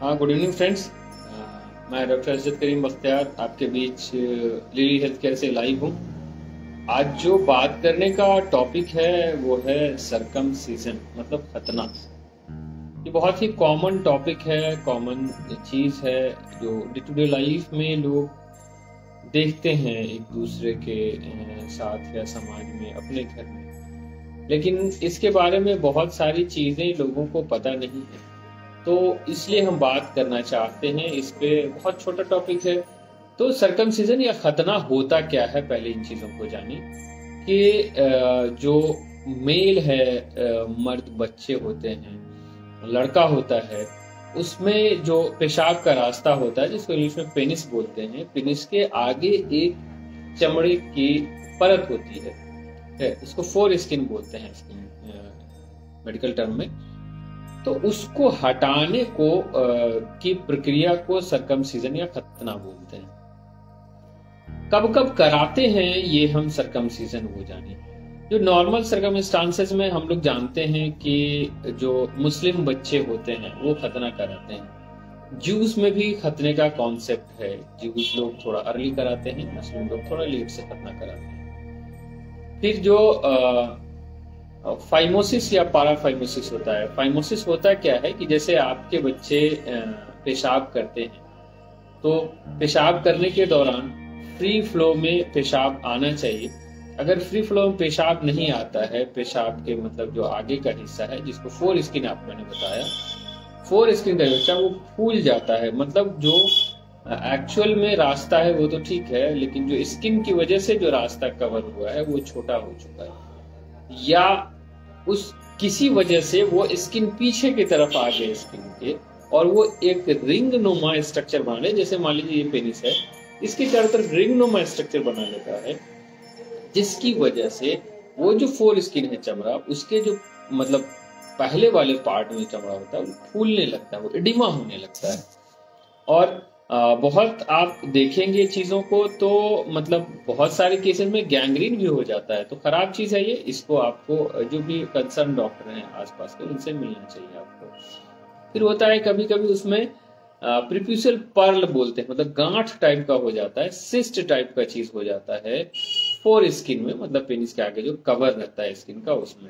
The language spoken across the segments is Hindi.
हाँ, गुड इवनिंग फ्रेंड्स। मैं डॉक्टर अरशद करीम बख्तियार आपके बीच लिली हेल्थ केयर से लाइव हूँ। आज जो बात करने का टॉपिक है वो है सरकमसीजन, मतलब खतना। ये बहुत ही कॉमन टॉपिक है, कॉमन चीज है जो डे टू डे लाइफ में लोग देखते हैं एक दूसरे के साथ या समाज में, अपने घर में। लेकिन इसके बारे में बहुत सारी चीजें लोगों को पता नहीं है, तो इसलिए हम बात करना चाहते हैं इस पे। बहुत छोटा टॉपिक है। तो सरकमसिजन या खतना होता क्या है, पहले इन चीजों को जानिए कि जो मेल है, मर्द बच्चे होते हैं, लड़का होता है, उसमें जो पेशाब का रास्ता होता है जिसको इंग्लिश में पेनिस बोलते हैं, पेनिस के आगे एक चमड़े की परत होती है, इसको फोर स्किन बोलते हैं स्किन मेडिकल टर्म में। तो उसको हटाने को की प्रक्रिया को सरकमसिजन या खतना बोलते हैं। कब कब कराते हैं ये हम सरकमसिजन हो जाने। जो नॉर्मल सरकमस्टांसेस में हम लोग जानते हैं कि जो मुस्लिम बच्चे होते हैं वो खतना कराते हैं। ज्यूज में भी खतने का कॉन्सेप्ट है। ज्यूज लोग थोड़ा अर्ली कराते हैं, मुस्लिम लोग थोड़ा लेट से खतना कराते हैं। फिर जो फाइमोसिस या पाराफाइमोसिस होता है। फाइमोसिस होता क्या है कि जैसे आपके बच्चे पेशाब करते हैं, तो पेशाब करने के दौरान फ्री फ्लो में पेशाब आना चाहिए। अगर फ्री फ्लो में पेशाब नहीं आता है, पेशाब के मतलब जो आगे का हिस्सा है जिसको फोर स्किन आप मैंने बताया, फोर स्किन का हिस्सा वो फूल जाता है। मतलब जो एक्चुअल में रास्ता है वो तो ठीक है, लेकिन जो स्किन की वजह से जो रास्ता कवर हुआ है वो छोटा हो चुका है, या उस किसी वजह से वो स्किन पीछे की तरफ आ गए स्किन के, और वो एक रिंग नुमा स्ट्रक्चर बना ले। जैसे मान लीजिए ये पेनिस है, इसके चारों तरफ रिंग नुमा स्ट्रक्चर बना लेता है, जिसकी वजह से वो जो फोर स्किन है चमड़ा, उसके जो मतलब पहले वाले पार्ट में चमड़ा होता है वो फूलने लगता है, वो एडिमा होने लगता है। और बहुत आप देखेंगे चीजों को तो मतलब बहुत सारे केसेस में गैंग्रीन भी हो जाता है। तो खराब चीज है ये। इसको आपको जो भी कंसर्न डॉक्टर हैं आसपास के, उनसे मिलना चाहिए आपको। फिर होता है कभी कभी उसमें प्रीप्यूशियल पर्ल बोलते हैं, मतलब गांठ टाइप का हो जाता है, सिस्ट टाइप का चीज हो जाता है फोर स्किन में, मतलब पेनिस के आगे जो कवर रहता है स्किन का उसमें।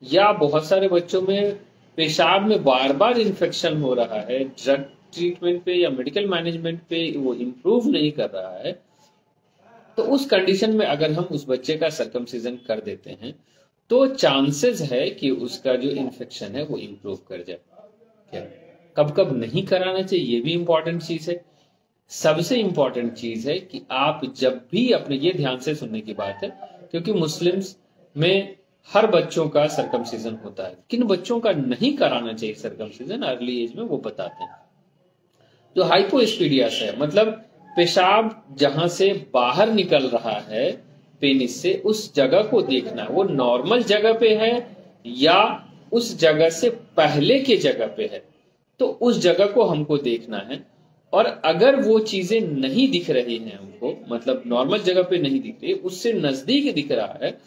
या बहुत सारे बच्चों में पेशाब में बार बार इन्फेक्शन हो रहा है, ड्रग ट्रीटमेंट पे या मेडिकल मैनेजमेंट पे वो इम्प्रूव नहीं कर रहा है, तो उस कंडीशन में अगर हम उस बच्चे का सरकमसिजन कर देते हैं तो चांसेस है कि उसका जो इन्फेक्शन है वो इम्प्रूव कर जाए। क्या कब कब नहीं कराना चाहिए, ये भी इंपॉर्टेंट चीज है। सबसे इंपॉर्टेंट चीज है कि आप जब भी अपने, ये ध्यान से सुनने की बात है, क्योंकि मुस्लिम्स में हर बच्चों का सरकमसिजन होता है, किन बच्चों का नहीं कराना चाहिए सरकमसिजन अर्ली एज में वो बताते हैं। जो हाइपोस्पीडियस है, मतलब पेशाब जहां से बाहर निकल रहा है पेनिस से, उस जगह को देखना, वो नॉर्मल जगह पे है या उस जगह से पहले के जगह पे है, तो उस जगह को हमको देखना है। और अगर वो चीजें नहीं दिख रही हैं हमको, मतलब नॉर्मल जगह पे नहीं दिख रही, उससे नजदीक दिख रहा है,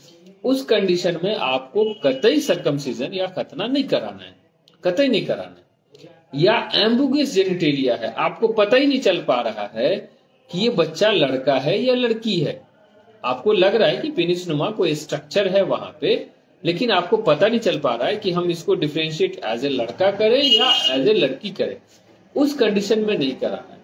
उस कंडीशन में आपको कतई सरकमसिजन या खतना नहीं कराना है, कतई नहीं कराना है। या एम्बुगस जेनिटेलिया है, आपको पता ही नहीं चल पा रहा है कि ये बच्चा लड़का है या लड़की है। आपको लग रहा है कि पेनिस नुमा कोई स्ट्रक्चर है वहां पे, लेकिन आपको पता नहीं चल पा रहा है कि हम इसको डिफरेंशिएट एज ए लड़का करें या एज ए लड़की करें। उस कंडीशन में नहीं कराना है।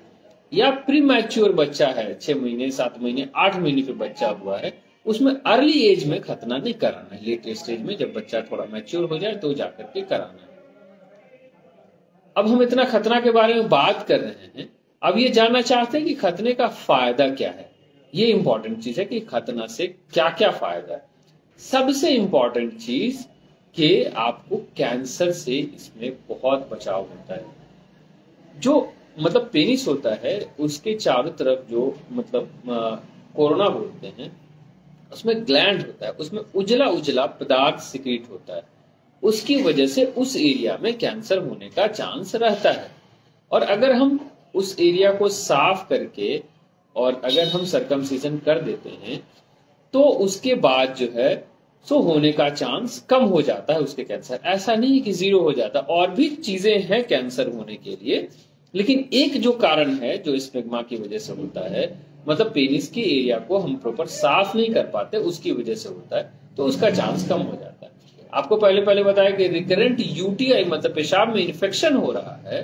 या प्री मैच्योर बच्चा है, 6 महीने 7 महीने 8 महीने पे बच्चा हुआ है, उसमें अर्ली एज में खतना नहीं कराना है। लेट स्टेज में जब बच्चा थोड़ा मैच्योर हो जाए तो जाकर के कराना है। अब हम इतना खतना के बारे में बात कर रहे हैं, अब ये जानना चाहते हैं कि खतने का फायदा क्या है। ये इंपॉर्टेंट चीज है कि खतना से क्या क्या फायदा है। सबसे इंपॉर्टेंट चीज कि आपको कैंसर से इसमें बहुत बचाव होता है। जो मतलब पेनिस होता है उसके चारों तरफ जो मतलब कोरोना बोलते हैं, उसमें ग्लैंड होता है, उसमें उजला उजला पदार्थ सिक्रीट होता है, उसकी वजह से उस एरिया में कैंसर होने का चांस रहता है। और अगर हम उस एरिया को साफ करके और अगर हम सरकमसिजन कर देते हैं तो उसके बाद जो है सो होने का चांस कम हो जाता है उसके कैंसर। ऐसा नहीं कि जीरो हो जाता, और भी चीजें हैं कैंसर होने के लिए, लेकिन एक जो कारण है जो स्पिग्मा की वजह से होता है, मतलब पेनिस के एरिया को हम प्रॉपर साफ नहीं कर पाते, उसकी वजह से होता है, तो उसका चांस कम हो जाता है। आपको पहले पहले बताया कि रिकरेंट यूटीआई मतलब पेशाब में इन्फेक्शन हो रहा है,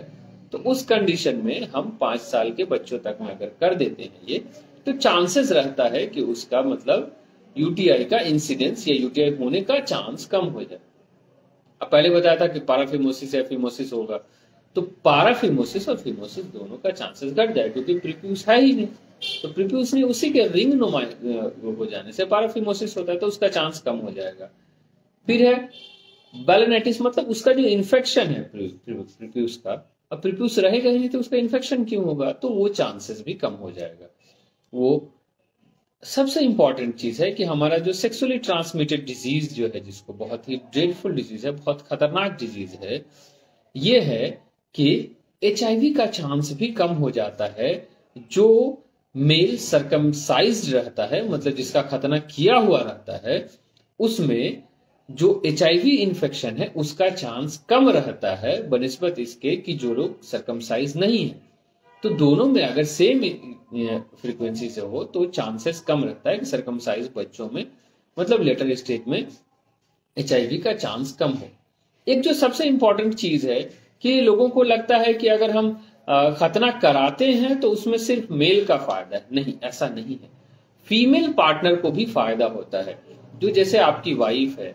तो उस कंडीशन में हम 5 साल के बच्चों तक में अगर कर देते हैं ये, तो चांसेस रहता है कि उसका मतलब यूटीआई का इंसिडेंस या यूटीआई होने का चांस कम हो जाए। अब पहले बताया था कि पाराफिमोसिस या फिमोसिस होगा, तो पाराफिमोसिस और फिमोसिस दोनों का चांसेस घट जाए, क्योंकि प्रीप्यूस है ही नहीं, तो प्रीप्यूस नहीं, उसी के रिंग नुमा हो जाने से पाराफिमोसिस होता है, तो उसका चांस कम हो जाएगा। फिर है बैलेनाइटिस, मतलब उसका जो इन्फेक्शन है प्रीप्यूस का, अब प्रीप्यूस रहेगा ही नहीं तो उसका इन्फेक्शन क्यों होगा, तो वो चांसेस भी कम हो जाएगा। वो सबसे इंपॉर्टेंट चीज है कि हमारा जो सेक्सुअली ट्रांसमिटेड डिजीज जो है, जिसको बहुत ही ड्रेडफुल डिजीज है, बहुत खतरनाक डिजीज है, ये है कि एचआईवी का चांस भी कम हो जाता है। जो मेल सरकमसाइज्ड रहता है, मतलब जिसका खतना किया हुआ रहता है, उसमें जो एचआईवी इन्फेक्शन है उसका चांस कम रहता है बनिस्बत इसके कि जो लोग सरकमसाइज नहीं है। तो दोनों में अगर सेम फ्रीक्वेंसी से हो तो चांसेस कम रहता है कि सरकमसाइज बच्चों में, मतलब लेटर स्टेज में एचआईवी का चांस कम हो। एक जो सबसे इंपॉर्टेंट चीज है कि लोगों को लगता है कि अगर हम खतना कराते हैं तो उसमें सिर्फ मेल का फायदा है, नहीं, ऐसा नहीं है। फीमेल पार्टनर को भी फायदा होता है। जो जैसे आपकी वाइफ है,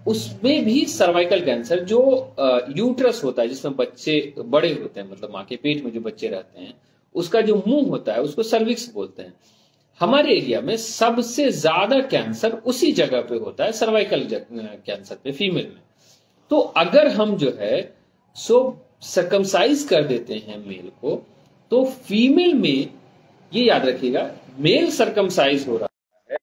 उसमें भी सर्वाइकल कैंसर, जो यूट्रस होता है जिसमें बच्चे बड़े होते हैं, मतलब माँ के पेट में जो बच्चे रहते हैं, उसका जो मुंह होता है उसको सर्विक्स बोलते हैं। हमारे एरिया में सबसे ज्यादा कैंसर उसी जगह पे होता है, सर्वाइकल कैंसर पे, फीमेल में। तो अगर हम जो है सो सरकमसाइज कर देते हैं मेल को, तो फीमेल में, ये याद रखिएगा, मेल सरकमसाइज हो रहा है,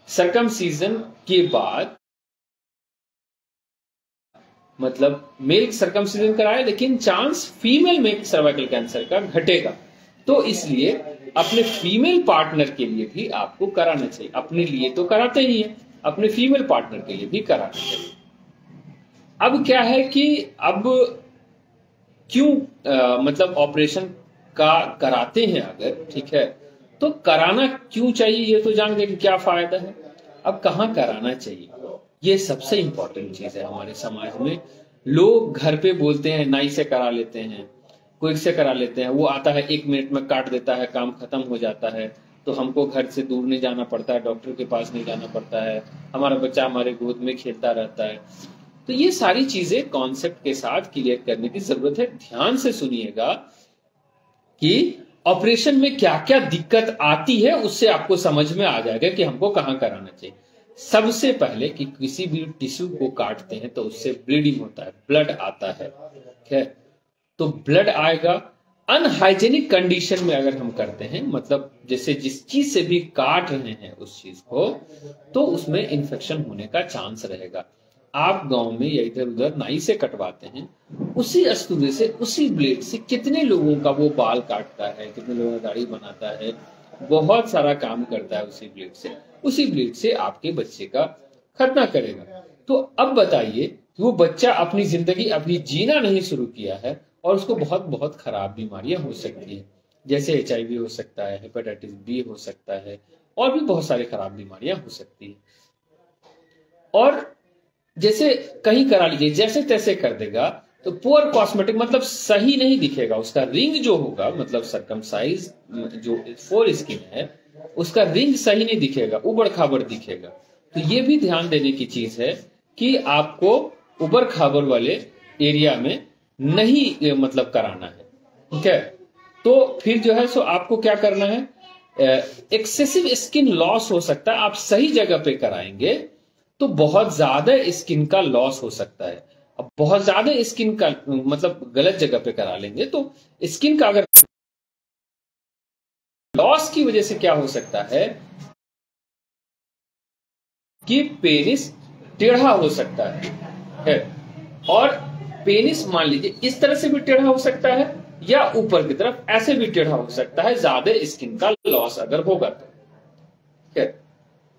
सरकमसीजन के बाद, मतलब मेल सरकमसीजन कराए लेकिन चांस फीमेल में सर्वाइकल कैंसर का घटेगा। तो इसलिए अपने फीमेल पार्टनर के लिए भी आपको कराना चाहिए। अपने लिए तो कराते ही है, अपने फीमेल पार्टनर के लिए भी कराना चाहिए। अब क्या है कि अब क्यों मतलब ऑपरेशन का कराते हैं अगर, ठीक है, तो कराना क्यों चाहिए ये तो जान गए कि क्या फायदा है। अब कहाँ कराना चाहिए, ये सबसे इंपॉर्टेंट चीज है हमारे समाज में। लोग घर पे बोलते हैं नाई से करा लेते हैं, क्विक से करा लेते हैं, वो आता है 1 मिनट में काट देता है, काम खत्म हो जाता है, तो हमको घर से दूर नहीं जाना पड़ता है, डॉक्टर के पास नहीं जाना पड़ता है, हमारा बच्चा हमारे गोद में खेलता रहता है। तो ये सारी चीजें कॉन्सेप्ट के साथ क्लियर करने की जरूरत है। ध्यान से सुनिएगा कि ऑपरेशन में क्या क्या दिक्कत आती है, उससे आपको समझ में आ जाएगा कि हमको कहां कराना चाहिए। सबसे पहले कि किसी भी टिश्यू को काटते हैं तो उससे ब्लीडिंग होता है, ब्लड आता है, ठीक है, तो ब्लड आएगा। अनहाइजेनिक कंडीशन में अगर हम करते हैं, मतलब जैसे जिस चीज से भी काट रहे हैं उस चीज को, तो उसमें इंफेक्शन होने का चांस रहेगा। आप गांव में या इधर उधर नाई से कटवाते हैं, उसी अस्तूरे से, उसी ब्लेड से कितने लोगों का वो बाल काटता है, कितने लोगों का दाढ़ी बनाता है, बहुत सारा काम करता है उसी ब्लेड से। उसी ब्लेड से आपके बच्चे का खतना करेगा। तो अब बताइए, वो बच्चा अपनी जिंदगी अभी जीना नहीं शुरू किया है और उसको बहुत बहुत खराब बीमारियां हो सकती है, जैसे एचआईवी हो सकता है, हेपेटाइटिस बी हो सकता है, और भी बहुत सारी खराब बीमारियां हो सकती है। और जैसे कहीं करा लीजिए, जैसे तैसे कर देगा तो पुअर कॉस्मेटिक, मतलब सही नहीं दिखेगा उसका रिंग जो होगा, मतलब सरकमसाइज जो फोर स्किन है उसका रिंग सही नहीं दिखेगा, उबड़ खाबड़ दिखेगा। तो ये भी ध्यान देने की चीज है कि आपको उबड़ खाबड़ वाले एरिया में नहीं मतलब कराना है, ठीक है। तो फिर जो है सो आपको क्या करना है, एक्सेसिव स्किन लॉस हो सकता है। आप सही जगह पे कराएंगे तो बहुत ज्यादा स्किन का लॉस हो सकता है। अब बहुत ज्यादा स्किन का मतलब गलत जगह पे करा लेंगे तो स्किन का अगर लॉस की वजह से क्या हो सकता है कि पेनिस टेढ़ा हो सकता है। और पेनिस मान लीजिए इस तरह से भी टेढ़ा हो सकता है या ऊपर की तरफ ऐसे भी टेढ़ा हो सकता है, ज्यादा स्किन का लॉस अगर होगा तो, ठीक है।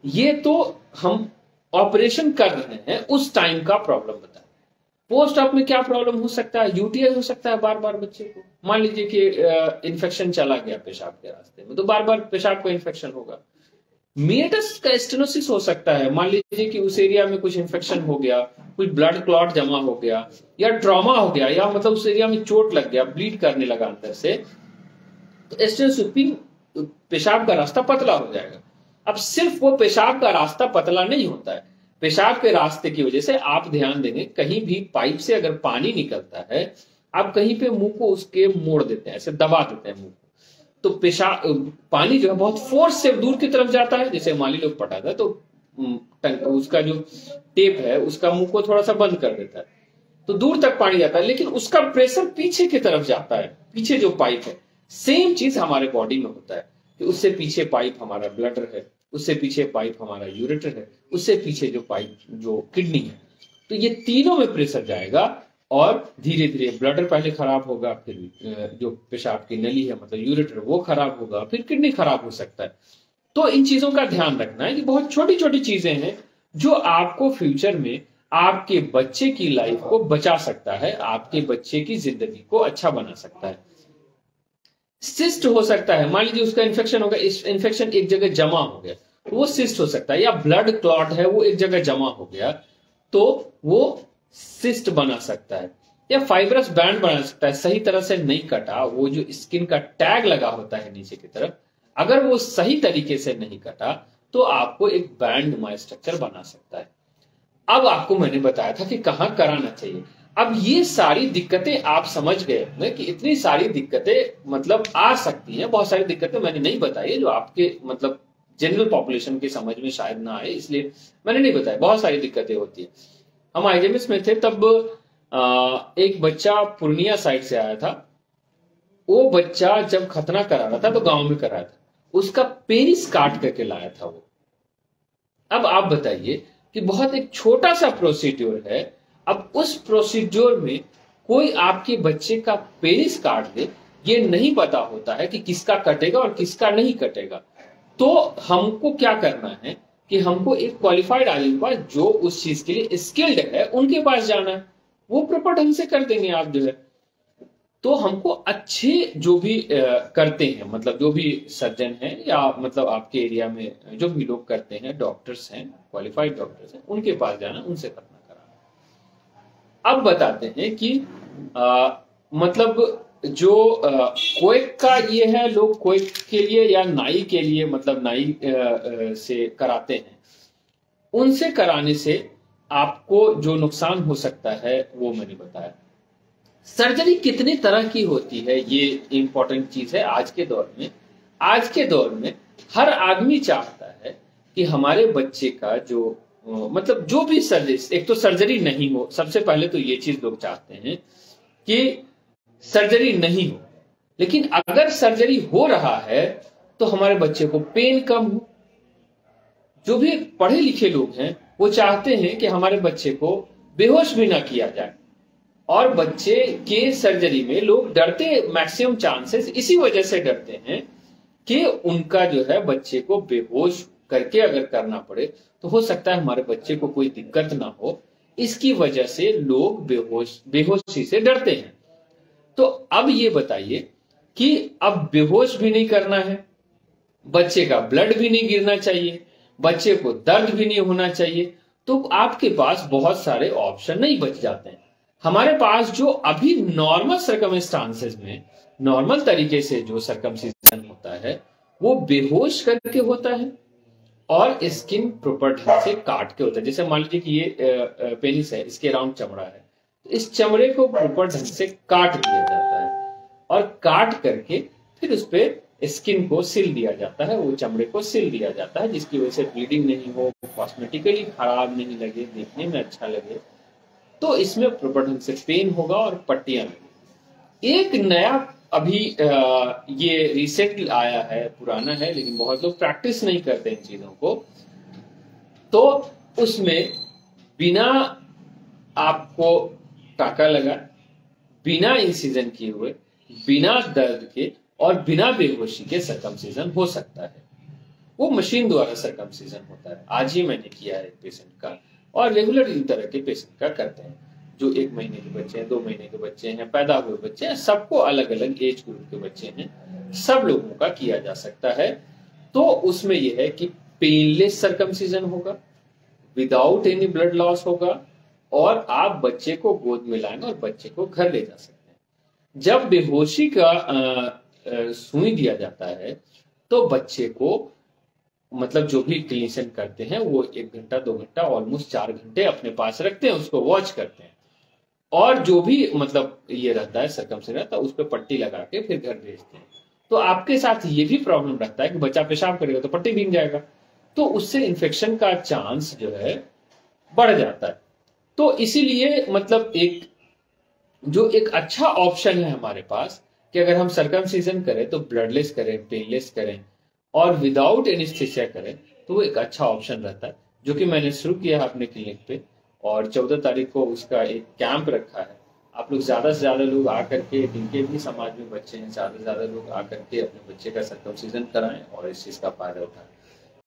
ये तो हम ऑपरेशन कर रहे हैं उस टाइम का प्रॉब्लम बताएं। पोस्ट ऑप में क्या प्रॉब्लम हो सकता है? यूटीआई हो सकता है बार बार बच्चे को। मान लीजिए कि इन्फेक्शन चला गया पेशाब के रास्ते में, तो बार बार पेशाब का इन्फेक्शन होगा। मिएटस का स्टेनोसिस हो सकता है, मान लीजिए कि उस एरिया में कुछ इन्फेक्शन हो गया, कुछ ब्लड क्लॉट जमा हो गया, या ट्रॉमा हो गया, या मतलब उस एरिया में चोट लग गया, ब्लीड करने लगा अंदर से, तो स्टेनोसिस पेशाब का रास्ता पतला हो जाएगा। अब सिर्फ वो पेशाब का रास्ता पतला नहीं होता है, पेशाब के रास्ते की वजह से आप ध्यान देंगे कहीं भी पाइप से अगर पानी निकलता है, आप कहीं पे मुंह को उसके मोड़ देते हैं, ऐसे दबा देते हैं मुंह को, तो पेशाब पानी जो है बहुत फोर्स से दूर की तरफ जाता है। जैसे माली लोग पटाता है तो उसका जो टेप है उसका मुंह को थोड़ा सा बंद कर देता है, तो दूर तक पानी जाता है, लेकिन उसका प्रेशर पीछे की तरफ जाता है, पीछे जो पाइप है। सेम चीज हमारे बॉडी में होता है कि उससे पीछे पाइप हमारा ब्लडर है, उससे पीछे पाइप हमारा यूरेटर है, उससे पीछे जो पाइप जो किडनी है, तो ये तीनों में प्रेशर जाएगा और धीरे धीरे ब्लडर पहले खराब होगा, फिर जो पेशाब की नली है मतलब यूरेटर वो खराब होगा, फिर किडनी खराब हो सकता है। तो इन चीजों का ध्यान रखना है कि बहुत छोटी छोटी चीजें हैं जो आपको फ्यूचर में आपके बच्चे की लाइफ को बचा सकता है, आपके बच्चे की जिंदगी को अच्छा बना सकता है। सिस्ट हो सकता है, मान लीजिए उसका इन्फेक्शन होगा, इस इन्फेक्शन एक जगह जमा हो गया तो वो सिस्ट हो सकता है, या ब्लड क्लॉट है वो एक जगह जमा हो गया तो वो सिस्ट बना सकता है, या फाइब्रस बैंड बना सकता है। सही तरह से नहीं कटा, वो जो स्किन का टैग लगा होता है नीचे की तरफ, अगर वो सही तरीके से नहीं कटा तो आपको एक बैंड नुमा स्ट्रक्चर बना सकता है। अब आपको मैंने बताया था कि कहां कराना चाहिए। अब ये सारी दिक्कतें आप समझ गए होंगे कि इतनी सारी दिक्कतें मतलब आ सकती हैं। बहुत सारी दिक्कतें मैंने नहीं बताई जो आपके मतलब जनरल पॉपुलेशन की समझ में शायद ना आए, इसलिए मैंने नहीं बताया। बहुत सारी दिक्कतें होती है। हम आईजेएमएस में थे तब एक बच्चा पूर्णिया साइड से आया था। वो बच्चा जब खतना करा रहा था तो गांव में करा था, उसका पेनिस काट करके लाया था वो। अब आप बताइए कि बहुत एक छोटा सा प्रोसीड्योर है, अब उस प्रोसीड्योर में कोई आपके बच्चे का पेनिस काट दे, ये नहीं पता होता है कि किसका कटेगा और किसका नहीं कटेगा। तो हमको क्या करना है कि हमको एक क्वालिफाइड आदमी के पास जो उस चीज के लिए स्किल्ड है उनके पास जाना है, वो प्रॉपर ढंग से कर देंगे आप जो है। तो हमको अच्छे जो भी करते हैं, मतलब जो भी सर्जन हैं या मतलब आपके एरिया में जो भी लोग करते हैं, डॉक्टर्स हैं, क्वालिफाइड डॉक्टर्स हैं, उनके पास जाना, उनसे करना कराना। अब बताते हैं कि मतलब जो कोएक का ये है, लोग कोएक के लिए या नाई के लिए मतलब नाई से कराते हैं, उनसे कराने से आपको जो नुकसान हो सकता है वो मैंने बताया। सर्जरी कितने तरह की होती है ये इंपॉर्टेंट चीज है आज के दौर में। आज के दौर में हर आदमी चाहता है कि हमारे बच्चे का जो मतलब जो भी सर्जरी, एक तो सर्जरी नहीं हो, सबसे पहले तो ये चीज लोग चाहते हैं कि सर्जरी नहीं हो, लेकिन अगर सर्जरी हो रहा है तो हमारे बच्चे को पेन कम हो। जो भी पढ़े लिखे लोग हैं वो चाहते हैं कि हमारे बच्चे को बेहोश भी ना किया जाए, और बच्चे के सर्जरी में लोग डरते, मैक्सिमम चांसेस इसी वजह से डरते हैं कि उनका जो है बच्चे को बेहोश करके अगर करना पड़े तो हो सकता है हमारे बच्चे को कोई दिक्कत ना हो, इसकी वजह से लोग बेहोशी से डरते हैं। तो अब ये बताइए कि अब बेहोश भी नहीं करना है, बच्चे का ब्लड भी नहीं गिरना चाहिए, बच्चे को दर्द भी नहीं होना चाहिए, तो आपके पास बहुत सारे ऑप्शन नहीं बच जाते हैं। हमारे पास जो अभी नॉर्मल सर्कमस्टांसेस में नॉर्मल तरीके से जो सर्कमसिजन होता है वो बेहोश करके होता है और स्किन प्रॉपर ढंग से काट के होता है। जैसे मान लीजिए कि ये पेनिस है, इसके अराउंड चमड़ा है, तो इस चमड़े को प्रॉपर ढंग से काट दिया जाता है और काट करके फिर उस पर स्किन को सिल दिया जाता है, वो चमड़े को सिल दिया जाता है, जिसकी वजह से ब्लीडिंग नहीं हो, कॉस्मेटिकली खराब नहीं लगे, देखने में अच्छा लगे। तो इसमें प्रॉपर ढंग से पेन होगा और पट्टियां लगेगी। एक नया अभी ये रिसेंट आया है, पुराना है लेकिन बहुत लोग प्रैक्टिस नहीं करते इन चीजों को, तो उसमें बिना आपको टाका लगा, बिना इंसिजन किए हुए, बिना दर्द के और बिना बेहोशी के सर्कमसिजन हो सकता है। वो मशीन द्वारा सर्कमसीजन होता है। आज ही मैंने किया है एक पेशेंट का, और रेगुलर इन तरह के पेशेंट का करते हैं। जो 1 महीने के बच्चे हैं, 2 महीने के बच्चे हैं, पैदा हुए बच्चे हैं, सबको अलग अलग एज ग्रुप के बच्चे हैं, सब लोगों का किया जा सकता है। तो उसमें यह है कि पेनलेस सर्कमसीजन होगा, विदाउट एनी ब्लड लॉस होगा, और आप बच्चे को गोद में लाएंगे और बच्चे को घर ले जा सकते हैं। जब बेहोशी का सुई दिया जाता है तो बच्चे को मतलब जो भी क्लिनिशियन करते हैं वो 1 घंटा 2 घंटा ऑलमोस्ट 4 घंटे अपने पास रखते हैं, उसको वॉच करते हैं, और जो भी मतलब ये रहता है सर्कमसिजन रहता है उस पर पट्टी लगा के फिर घर भेजते हैं। तो आपके साथ ये भी प्रॉब्लम रहता है कि बच्चा पेशाब करेगा तो पट्टी भीग जाएगा, तो उससे इन्फेक्शन का चांस जो है बढ़ जाता है। तो इसीलिए मतलब एक अच्छा ऑप्शन है हमारे पास कि अगर हम सर्कमसिजन करें तो ब्लडलेस करें, पेनलेस करें और विदाउट एनेस्थीसिया करें, तो वो एक अच्छा ऑप्शन रहता है, जो कि मैंने शुरू किया है अपने क्लिनिक पे, और 14 तारीख को उसका एक कैंप रखा है। आप लोग ज्यादा से ज्यादा लोग आकर के, जिनके भी समाज में बच्चे हैं, ज्यादा से ज्यादा लोग आकर के अपने बच्चे का सर्कमसिजन कराएं और इस चीज का फायदा उठाएं।